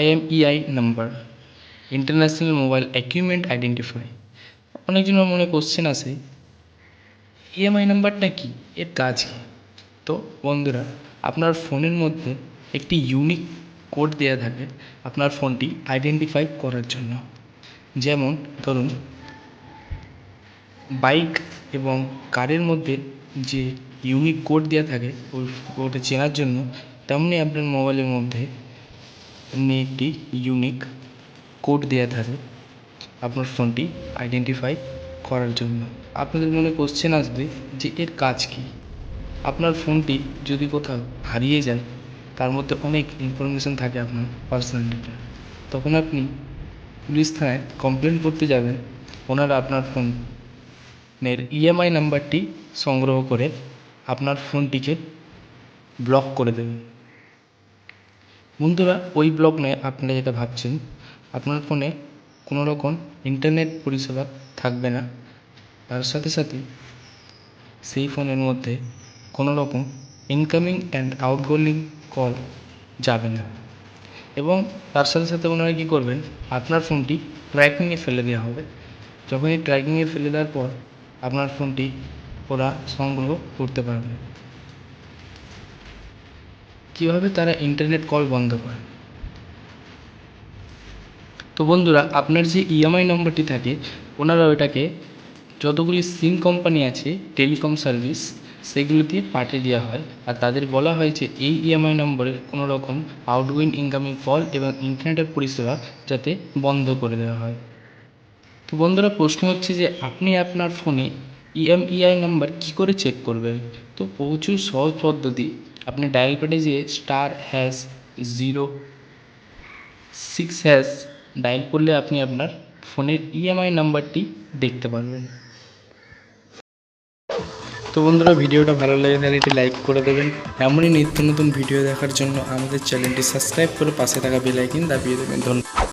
IMEI number, international mobile equipment identify. অনেকজনের মনে question আসে ইএমআই নাম্বারটা কি, এর কাজ কী? তো বন্ধুরা, আপনার ফোনের মধ্যে একটি ইউনিক কোড দেওয়া থাকে আপনার ফোনটি আইডেন্টিফাই করার জন্য। যেমন ধরুন, বাইক এবং কারের মধ্যে যে ইউনিক কোড দেওয়া থাকে ওই কোডটা চেনার জন্য, তেমনি আপনার মোবাইলের মধ্যে এমনি একটি ইউনিক কোড দেওয়া থাকে আপনার ফোনটি আইডেন্টিফাই করার জন্য। আপনাদের মনে কোশ্চেন আসবে যে এর কাজ কী। আপনার ফোনটি যদি কোথাও হারিয়ে যায়, তার মধ্যে অনেক ইনফরমেশান থাকে আপনার পার্সোনাল ডেটা, তখন আপনি পুলিশ থানায় কমপ্লেন করতে যাবেন, ওনারা আপনার ফোনের ইএমআই নাম্বারটি সংগ্রহ করে আপনার ফোনটিকে ব্লক করে দেবেন। বন্ধুরা, ওই ব্লক নয়, আপনারা যেটা ভাবছেন, আপনার ফোনে কোনো রকম ইন্টারনেট পরিষেবা থাকবে না, তার সাথে সাথে সেই ফোনের মধ্যে কোনো রকম ইনকামিং অ্যান্ড আউটগোয়িং কল যাবে না, এবং তার সাথে সাথে ওনারা কী করবেন, আপনার ফোনটি ট্র্যাকিংয়ে ফেলে দেওয়া হবে। যখন এই ট্র্যাকিংয়ে ফেলে দেওয়ার পর আপনার ফোনটি ওরা সংগ্রহ করতে পারবে। কীভাবে তারা ইন্টারনেট কল বন্ধ করে? তো বন্ধুরা, আপনার যে ইএমআই নম্বরটি থাকে, ওনারা ওইটাকে যতগুলি সিম কোম্পানি আছে টেলিকম সার্ভিস, সেগুলো দিয়ে পাঠিয়ে দেওয়া হয়, আর তাদের বলা হয় যে এই ইএমআই নম্বরে কোনো রকম আউটগোয়িং ইনকামিং কল এবং ইন্টারনেটের পরিষেবা যাতে বন্ধ করে দেওয়া হয়। তো বন্ধুরা, প্রশ্ন হচ্ছে যে আপনি আপনার ফোনে ইএমইআই নাম্বার কী করে চেক করবেন? তো প্রচুর সহজ পদ্ধতি। আপনি ডায়াল প্যাডে যেয়ে *0#6# ডায়াল করলে আপনি আপনার ফোনের ইএমআই নাম্বারটি দেখতে পারবেন। তো বন্ধুরা, ভিডিওটা ভালো লাগে তাহলে একটি লাইক করে দেবেন। এমনই নিত্য নতুন ভিডিও দেখার জন্য আমাদের চ্যানেলটি সাবস্ক্রাইব করে পাশে থাকা বেল আইকন দাবিয়ে দেবেন। ধন্যবাদ।